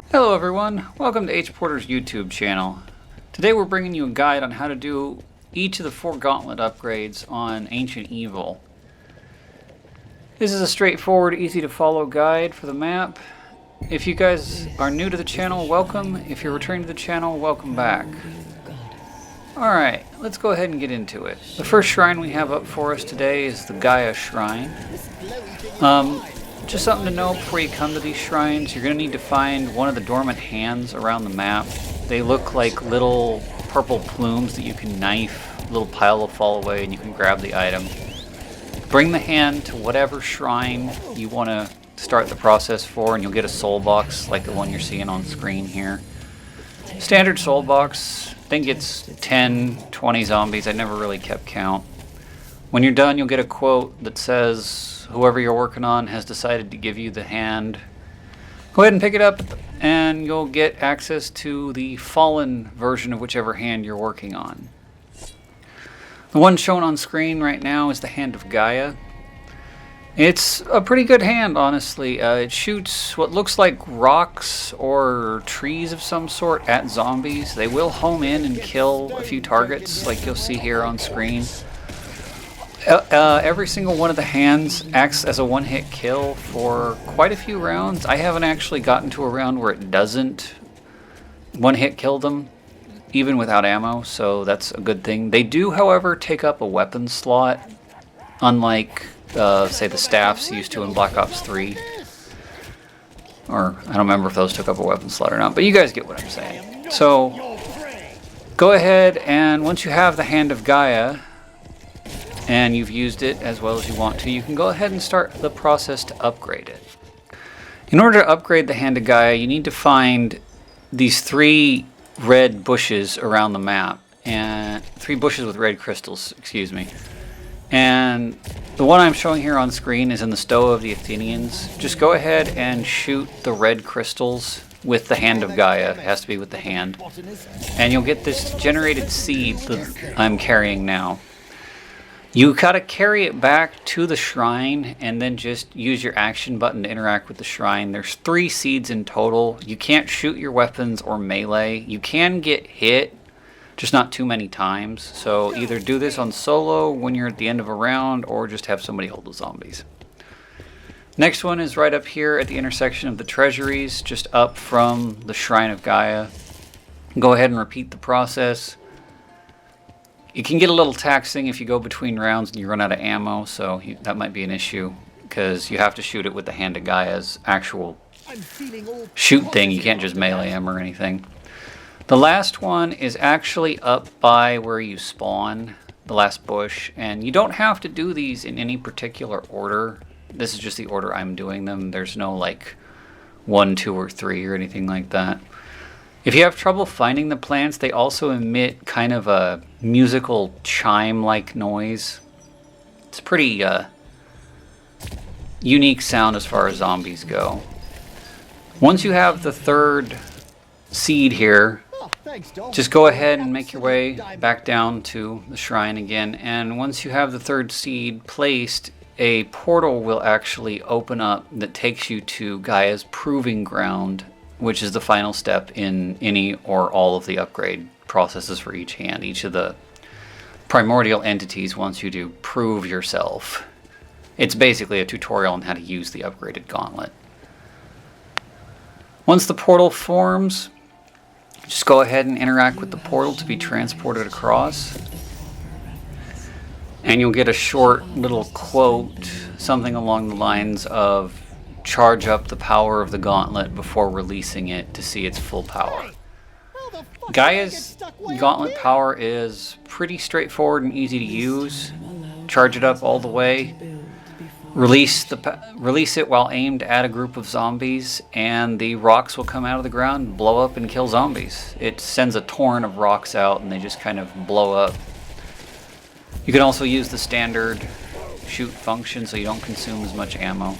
Hello everyone, welcome to h.porter's YouTube channel. Today we're bringing you a guide on how to do each of the 4 gauntlet upgrades on Ancient Evil. This is a straightforward, easy to follow guide for the map. If you guys are new to the channel, welcome. If you're returning to the channel, welcome back. Alright, let's go ahead and get into it. The first shrine we have up for us today is the Gya Shrine. Just something to know before you come to these shrines, you're going to need to find one of the dormant hands around the map. They look like little purple plumes that you can knife, a little pile will fall away and you can grab the item. Bring the hand to whatever shrine you want to start the process for and you'll get a soul box like the one you're seeing on screen here. Standard soul box, I think it's 10, 20 zombies, I never really kept count. When you're done you'll get a quote that says, whoever you're working on has decided to give you the hand. Go ahead and pick it up and you'll get access to the fallen version of whichever hand you're working on. The one shown on screen right now is the Hand of Gaia. It's a pretty good hand, honestly. It shoots what looks like rocks or trees of some sort at zombies. They will home in and kill a few targets like you'll see here on screen. Every single one of the hands acts as a one-hit kill for quite a few rounds. I haven't actually gotten to a round where it doesn't one-hit kill them, even without ammo, so that's a good thing. They do, however, take up a weapon slot, unlike, say, the staffs used to in Black Ops 3. Or, I don't remember if those took up a weapon slot or not, but you guys get what I'm saying. So, go ahead, and once you have the Hand of Gaia, and you've used it as well as you want to, you can go ahead and start the process to upgrade it. In order to upgrade the Hand of Gaia, you need to find these 3 red bushes around the map, and 3 bushes with red crystals, excuse me. And the one I'm showing here on screen is in the Stoa of the Athenians. Just go ahead and shoot the red crystals with the Hand of Gaia. It has to be with the hand. And you'll get this generated seed that I'm carrying now. You gotta carry it back to the shrine and then just use your action button to interact with the shrine. There's 3 seeds in total. You can't shoot your weapons or melee. You can get hit, just not too many times. So either do this on solo when you're at the end of a round or just have somebody hold the zombies. Next one is right up here at the intersection of the treasuries, just up from the Shrine of Gaia. Go ahead and repeat the process. It can get a little taxing if you go between rounds and you run out of ammo, so that might be an issue because you have to shoot it with the Hand of Gaia's actual shoot thing. You can't just melee him or anything. The last one is actually up by where you spawn, the last bush, and you don't have to do these in any particular order. This is just the order I'm doing them. There's no like 1, 2, or 3 or anything like that. If you have trouble finding the plants, they also emit kind of a musical chime-like noise. It's a pretty unique sound as far as zombies go. Once you have the 3rd seed here, just go ahead and make your way back down to the shrine again. And once you have the 3rd seed placed, a portal will actually open up that takes you to Gaia's Proving Ground, which is the final step in any or all of the upgrade processes for each hand. Each of the primordial entities wants you to prove yourself. It's basically a tutorial on how to use the upgraded gauntlet. Once the portal forms, just go ahead and interact with the portal to be transported across. And you'll get a short little quote, something along the lines of, charge up the power of the gauntlet before releasing it to see its full power. Gaia's Gauntlet Power is pretty straightforward and easy to use. Charge it up all the way. Release it while aimed at a group of zombies, and the rocks will come out of the ground, blow up, and kill zombies. It sends a torrent of rocks out, and they just kind of blow up. You can also use the standard shoot function so you don't consume as much ammo.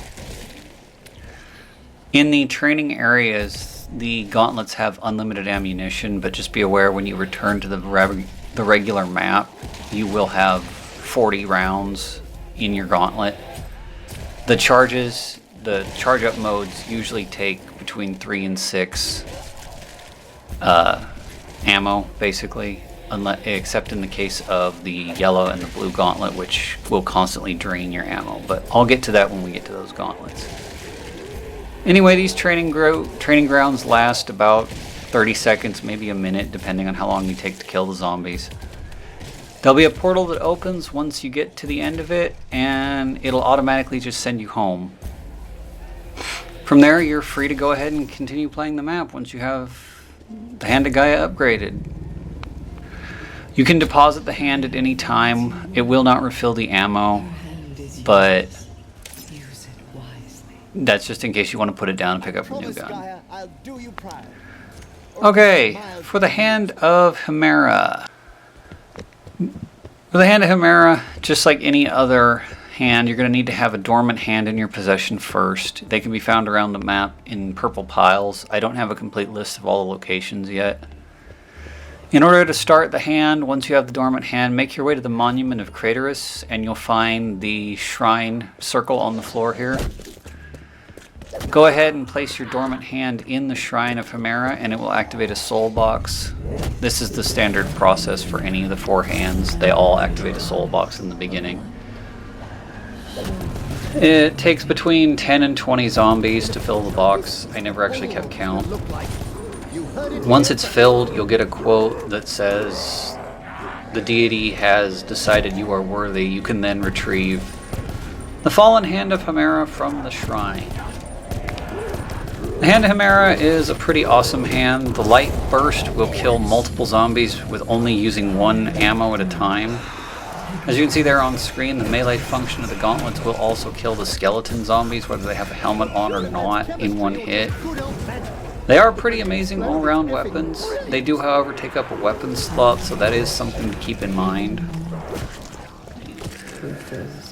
In the training areas, the gauntlets have unlimited ammunition, but just be aware when you return to the regular map, you will have 40 rounds in your gauntlet. The charges the charge up modes usually take between 3 and 6 ammo, basically, except in the case of the yellow and the blue gauntlet, which will constantly drain your ammo. But I'll get to that when we get to those gauntlets. Anyway, these training grounds last about 30 seconds, maybe a minute, depending on how long you take to kill the zombies. There'll be a portal that opens once you get to the end of it, and it'll automatically just send you home. From there, you're free to go ahead and continue playing the map once you have the Hand of Gaia upgraded. You can deposit the hand at any time. It will not refill the ammo, but that's just in case you want to put it down and pick up a new gun. Okay, for the Hand of Himera. For the Hand of Himera, just like any other hand, you're going to need to have a dormant hand in your possession first. They can be found around the map in purple piles. I don't have a complete list of all the locations yet. In order to start the hand, once you have the dormant hand, make your way to the Monument of Craterus, and you'll find the shrine circle on the floor here. Go ahead and place your dormant hand in the Shrine of Himera, and it will activate a soul box. This is the standard process for any of the 4 hands. They all activate a soul box in the beginning. It takes between 10 and 20 zombies to fill the box. I never actually kept count. Once it's filled, you'll get a quote that says, "The deity has decided you are worthy." You can then retrieve the fallen Hand of Himera from the shrine. The Hand of Himera is a pretty awesome hand. The light burst will kill multiple zombies with only using 1 ammo at a time. As you can see there on screen, the melee function of the gauntlets will also kill the skeleton zombies, whether they have a helmet on or not, in 1 hit. They are pretty amazing all-round weapons. They do, however, take up a weapon slot, so that is something to keep in mind.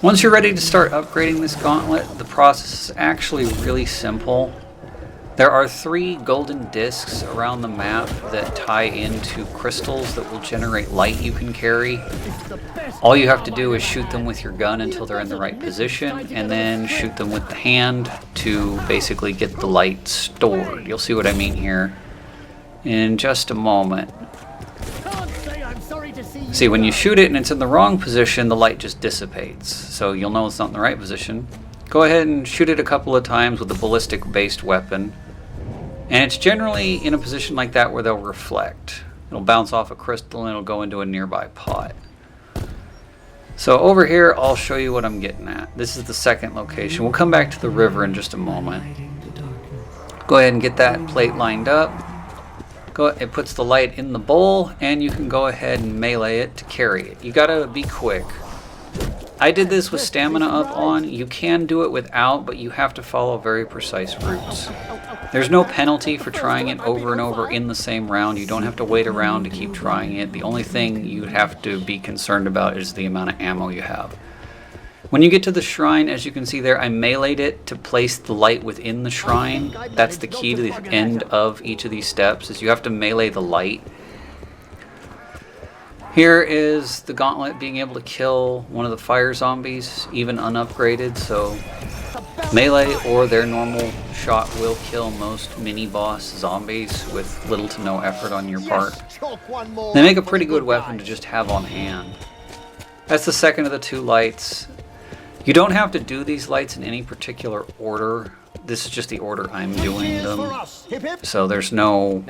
Once you're ready to start upgrading this gauntlet, the process is actually really simple. There are 3 golden discs around the map that tie into crystals that will generate light you can carry. All you have to do is shoot them with your gun until they're in the right position, and then shoot them with the hand to basically get the light stored. You'll see what I mean here in just a moment. See, when you shoot it and it's in the wrong position, the light just dissipates. So you'll know it's not in the right position. Go ahead and shoot it a couple of times with a ballistic-based weapon. And it's generally in a position like that where they'll reflect. It'll bounce off a crystal and it'll go into a nearby pot. So over here, I'll show you what I'm getting at. This is the second location. We'll come back to the river in just a moment. Go ahead and get that plate lined up. It puts the light in the bowl, and you can go ahead and melee it to carry it. You gotta be quick. I did this with stamina up on. You can do it without, but you have to follow very precise routes. There's no penalty for trying it over and over in the same round. You don't have to wait around to keep trying it. The only thing you have to be concerned about is the amount of ammo you have. When you get to the shrine, as you can see there, I meleeed it to place the light within the shrine. That's the key to the end of each of these steps, is you have to melee the light. Here is the gauntlet being able to kill one of the fire zombies, even unupgraded, so melee or their normal shot will kill most mini-boss zombies with little to no effort on your part. They make a pretty good weapon to just have on hand. That's the second of the 2 lights. You don't have to do these lights in any particular order. This is just the order I'm doing them. So there's no,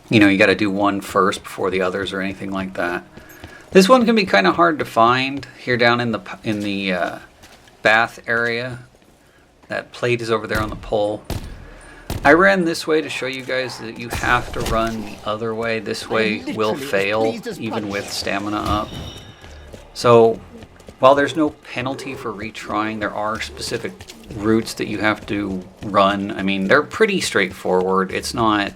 you gotta do one first before the others or anything like that. This one can be kind of hard to find here down in the bath area. That plate is over there on the pole. I ran this way to show you guys that you have to run the other way. This way will fail even with stamina up. So while there's no penalty for retrying, there are specific routes that you have to run. I mean, they're pretty straightforward. It's not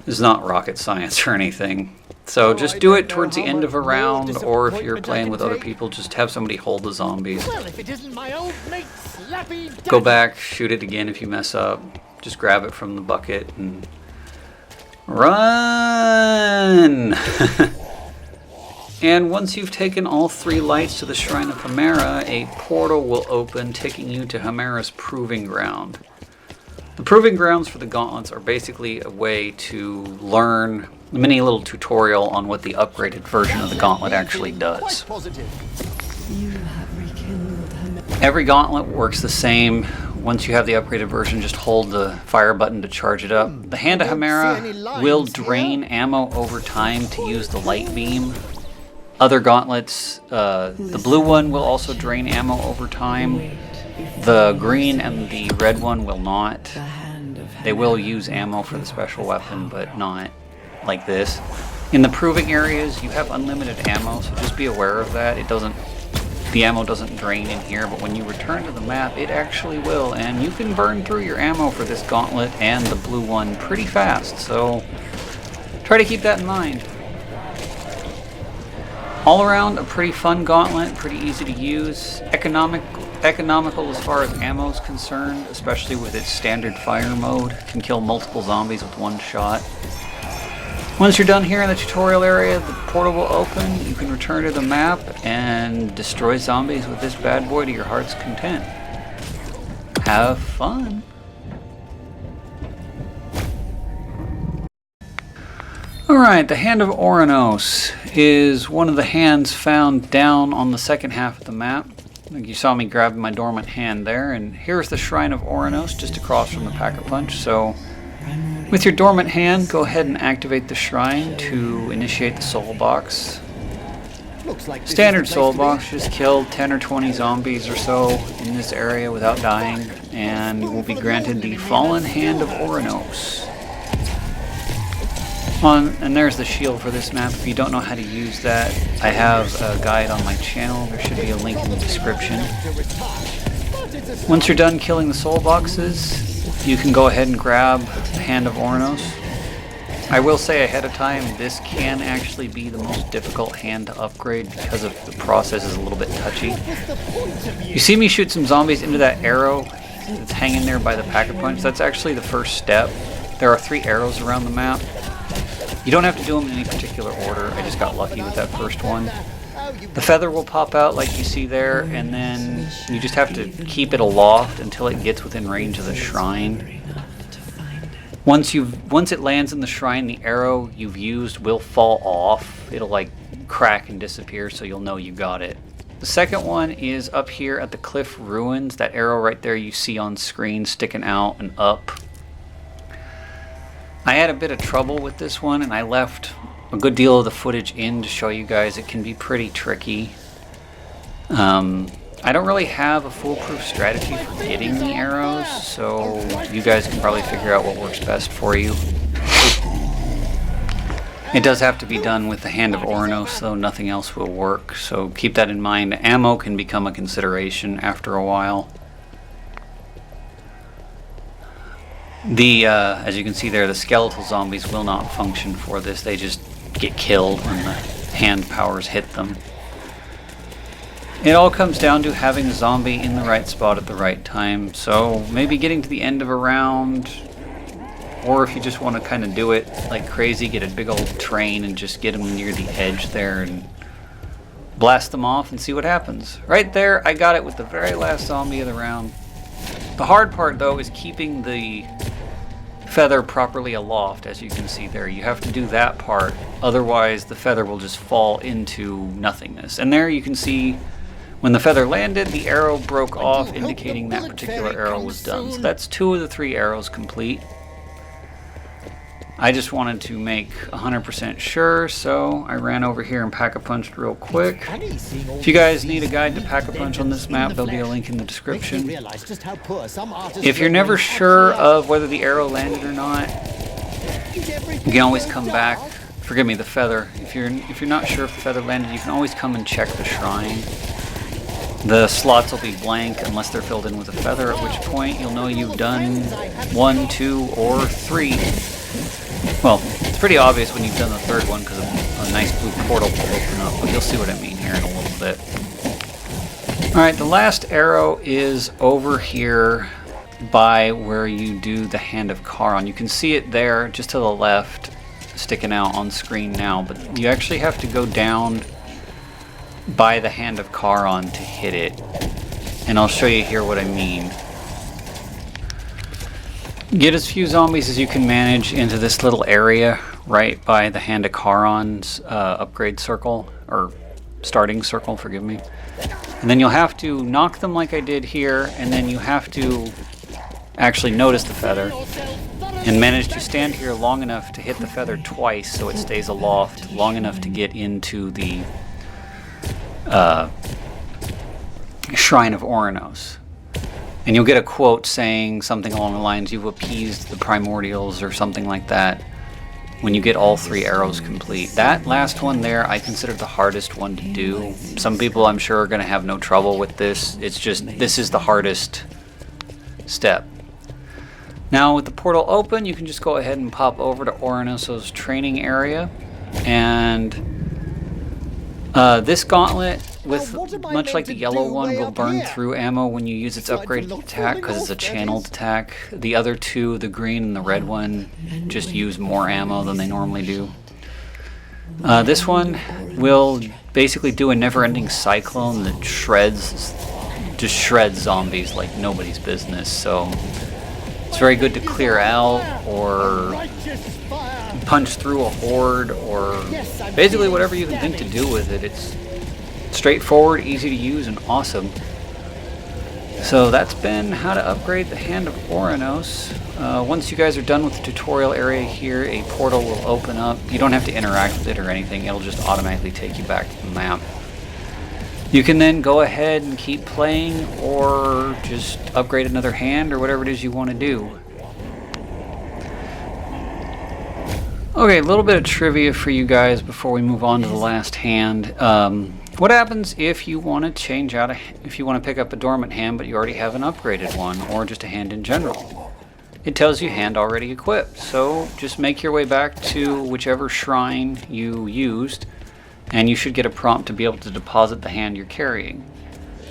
rocket science or anything. So just do it towards the end of a round, or if you're playing with other people, just have somebody hold the zombies. Go back, shoot it again if you mess up. Just grab it from the bucket and run! And once you've taken all 3 lights to the Shrine of Himera, a portal will open, taking you to Himera's Proving Ground. The Proving Grounds for the Gauntlets are basically a way to learn a mini little tutorial on what the upgraded version of the Gauntlet actually does. Every Gauntlet works the same. Once you have the upgraded version, just hold the fire button to charge it up. The Hand of Himera will drain ammo over time to use the light beam. Other gauntlets, the blue one will also drain ammo over time. The green and the red one will not. They will use ammo for the special weapon, but not like this. In the proving areas, you have unlimited ammo, so just be aware of that. The ammo doesn't drain in here, but when you return to the map, it actually will, and you can burn through your ammo for this gauntlet and the blue one pretty fast, so try to keep that in mind. All around, a pretty fun gauntlet, pretty easy to use, economical as far as ammo is concerned, especially with its standard fire mode. Can kill multiple zombies with one shot. Once you're done here in the tutorial area, the portal will open. You can return to the map and destroy zombies with this bad boy to your heart's content. Have fun! Alright, the Hand of Ornouce is one of the hands found down on the second half of the map. You saw me grabbing my dormant hand there, and here's the Shrine of Ornouce just across from the Pack-a-Punch. So, with your dormant hand, go ahead and activate the shrine to initiate the soul box. Standard soul box, just kill 10 or 20 zombies or so in this area without dying, and you will be granted the Fallen Hand of Ornouce. And there's the shield for this map. If you don't know how to use that, I have a guide on my channel. There should be a link in the description. Once you're done killing the soul boxes, you can go ahead and grab the Hand of Ornouce. I will say ahead of time, this can actually be the most difficult hand to upgrade because of the process is a little bit touchy. You see me shoot some zombies into that arrow that's hanging there by the Pack-a-Punch? That's actually the first step. There are 3 arrows around the map. You don't have to do them in any particular order. I just got lucky with that first one. The feather will pop out like you see there, and then you just have to keep it aloft until it gets within range of the shrine. Once it lands in the shrine, the arrow you've used will fall off. It'll like crack and disappear, so you'll know you got it. The second one is up here at the cliff ruins. That arrow right there you see on screen sticking out and up. I had a bit of trouble with this one, and I left a good deal of the footage in to show you guys. It can be pretty tricky. I don't really have a foolproof strategy for getting the arrows, so you guys can probably figure out what works best for you. It does have to be done with the Hand of Ornouce, though nothing else will work, so keep that in mind. Ammo can become a consideration after a while. As you can see there, the skeletal zombies will not function for this. They just get killed when the hand powers hit them. It all comes down to having a zombie in the right spot at the right time. So maybe getting to the end of a round, or if you just want to kind of do it like crazy, get a big old train and just get them near the edge there and blast them off and see what happens. Right there, I got it with the very last zombie of the round. The hard part, though, is keeping the feather properly aloft, as you can see there. You have to do that part, otherwise the feather will just fall into nothingness. And there you can see when the feather landed, the arrow broke off, indicating that particular arrow was done. So that's 2 of the 3 arrows complete. I just wanted to make 100% sure, so I ran over here and Pack-a-Punched real quick. If you guys need a guide to Pack-a-Punch on this map, there'll be a link in the description. If you're never sure of whether the arrow landed or not, you can always come back. Forgive me, the feather. If you're not sure if the feather landed, you can always come and check the shrine. The slots will be blank unless they're filled in with a feather, at which point you'll know you've done 1, 2, or 3. Well, it's pretty obvious when you've done the 3rd one because a nice blue portal will open up, but you'll see what I mean here in a little bit. Alright, the last arrow is over here by where you do the Hand of Caron. You can see it there just to the left, sticking out on screen now, but you actually have to go down by the Hand of Caron to hit it. And I'll show you here what I mean. Get as few zombies as you can manage into this little area right by the Hand of Caron's upgrade circle, or starting circle, forgive me. And then you'll have to knock them like I did here, and then you have to actually notice the feather and manage to stand here long enough to hit the feather twice so it stays aloft, long enough to get into the Shrine of Ornouce. And you'll get a quote saying something along the lines, "You've appeased the primordials," or something like that, when you get all 3 arrows complete. That last one there, I consider the hardest one to do. Some people, I'm sure, are going to have no trouble with this. It's just, this is the hardest step. Now, with the portal open, you can just go ahead and pop over to Ornouce's training area. And this gauntlet, with much like the yellow one, will burn through ammo when you use its upgraded attack because it's a channeled attack. The other two, the green and the red one, just use more ammo than they normally do. This one will basically do a never-ending cyclone that just shreds zombies like nobody's business. So it's very good to clear out or punch through a horde, or basically whatever you can think to do with it. It's straightforward, easy to use, and awesome. So that's been how to upgrade the Hand of Ornouce. Once you guys are done with the tutorial area here, a portal will open up. You don't have to interact with it or anything. It'll just automatically take you back to the map. You can then go ahead and keep playing, or just upgrade another hand, or whatever it is you want to do. Okay, a little bit of trivia for you guys before we move on to the last hand. What happens if you want to change out if you want to pick up a dormant hand but you already have an upgraded one, or just a hand in general? It tells you hand already equipped, so just make your way back to whichever shrine you used, and you should get a prompt to be able to deposit the hand you're carrying.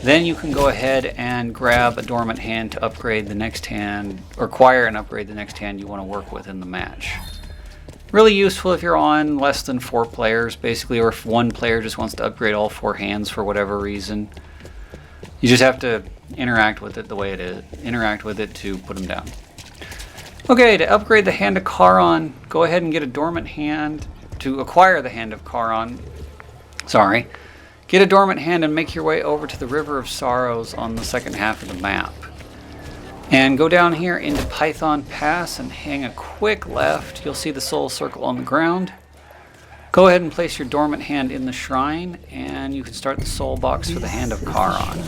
Then you can go ahead and grab a dormant hand to upgrade the next hand, or acquire and upgrade the next hand you want to work with in the match. Really useful if you're on less than 4 players, basically, or if one player just wants to upgrade all 4 hands for whatever reason. You just have to interact with it the way it is. Interact with it to put them down. Okay, to upgrade the Hand of Caron, go ahead and get a dormant hand. To acquire the Hand of Caron, get a dormant hand and make your way over to the River of Sorrows on the second half of the map. And go down here into Python Pass and hang a quick left. You'll see the soul circle on the ground. Go ahead and place your dormant hand in the shrine, and you can start the soul box for the Hand of Caron.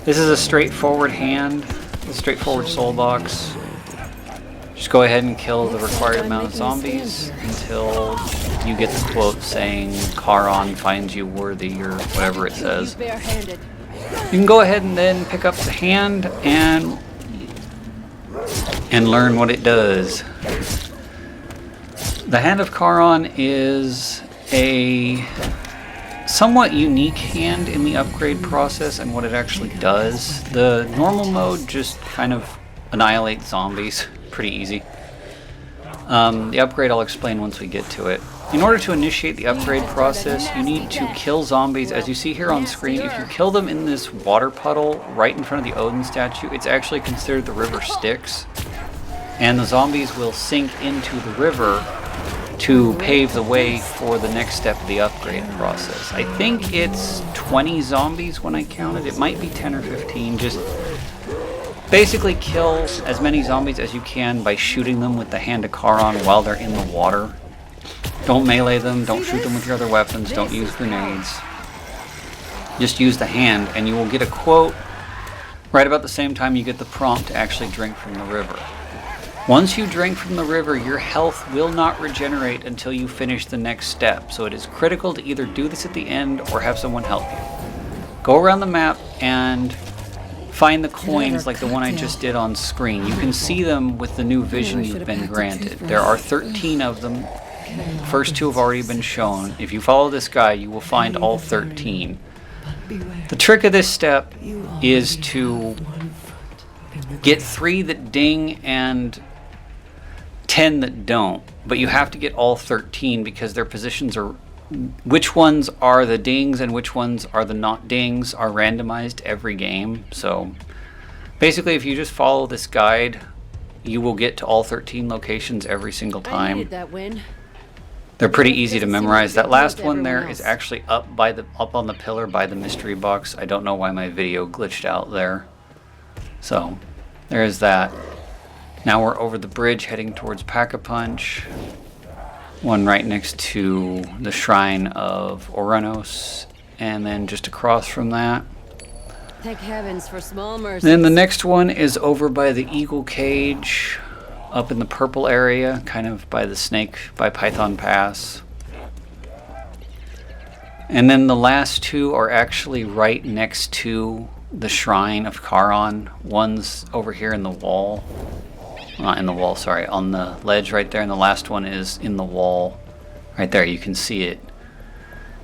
This is a straightforward hand, a straightforward soul box. Just go ahead and kill the required amount of zombies until you get the quote saying Caron finds you worthy, or whatever it says. You can go ahead and then pick up the hand and learn what it does. The Hand of Caron is a somewhat unique hand in the upgrade process and what it actually does. The normal mode just kind of annihilates zombies. Pretty easy. The upgrade I'll explain once we get to it. In order to initiate the upgrade process, you need to kill zombies. As you see here on screen, if you kill them in this water puddle right in front of the Odin statue, it's actually considered the river Styx. And the zombies will sink into the river to pave the way for the next step of the upgrade process. I think it's 20 zombies when I counted. It might be 10 or 15. Just basically kill as many zombies as you can by shooting them with the Hand of Caron while they're in the water. Don't melee them, don't shoot them with your other weapons, don't use grenades. Just use the hand, and you will get a quote right about the same time you get the prompt to actually drink from the river. Once you drink from the river, your health will not regenerate until you finish the next step, so it is critical to either do this at the end or have someone help you. Go around the map and find the coins like the one I just did on screen. You can see them with the new vision you've been granted. There are 13 of them. The first 2 have already been shown. If you follow this guide, you will find all 13. The trick of this step is to get 3 that ding and 10 that don't, but you have to get all 13 because their positions are which ones are the dings and which ones are the not dings are randomized every game. So basically, if you just follow this guide, you will get to all 13 locations every single time. I needed that win. They're pretty easy to memorize. That last one there is actually up on the pillar by the mystery box. I don't know why my video glitched out there. So there's that. Now we're over the bridge heading towards Pack-a-Punch. One right next to the shrine of Ornouce, and then just across from that. Thank heavens for small mercies. Then the next one is over by the eagle cage, up in the purple area, kind of by the snake, by Python Pass. And then the last two are actually right next to the shrine of Caron. One's over here in the wall. Not in the wall, sorry, on the ledge right there, and the last one is in the wall right there. You can see it.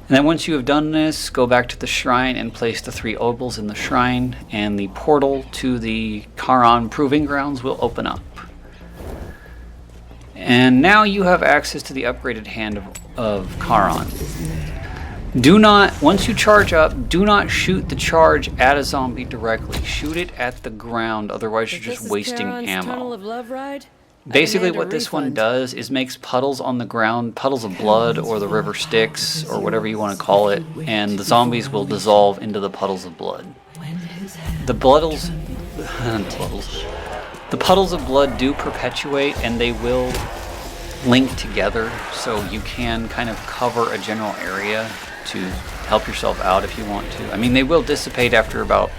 And then once you have done this, go back to the shrine and place the 3 obols in the shrine, and the portal to the Caron Proving Grounds will open up. And now you have access to the upgraded hand of Caron. Do not, once you charge up, do not shoot the charge at a zombie directly. Shoot it at the ground, otherwise you're just wasting ammo. Tunnel of Love ride? Basically what this one does is makes puddles on the ground, puddles of blood or the river Styx or whatever you want to call it, and the zombies will dissolve into the puddles of blood. The puddles of blood do perpetuate, and they will link together, so you can kind of cover a general area to help yourself out if you want to. I mean, they will dissipate after about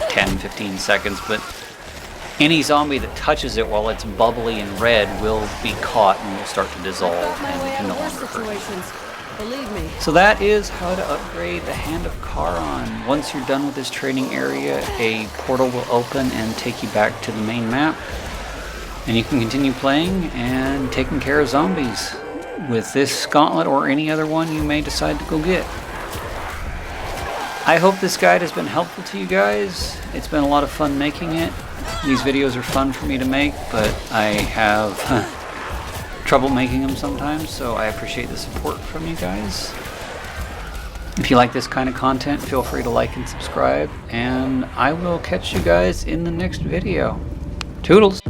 10-15 seconds, but any zombie that touches it while it's bubbly and red will be caught and will start to dissolve and can no longer hurt. Believe me. So that is how to upgrade the Hand of Caron. Once you're done with this training area, a portal will open and take you back to the main map, and you can continue playing and taking care of zombies with this gauntlet or any other one you may decide to go get. I hope this guide has been helpful to you guys. It's been a lot of fun making it. These videos are fun for me to make, but I have trouble making them sometimes, so I appreciate the support from you guys. If you like this kind of content, feel free to like and subscribe, and I will catch you guys in the next video. Toodles!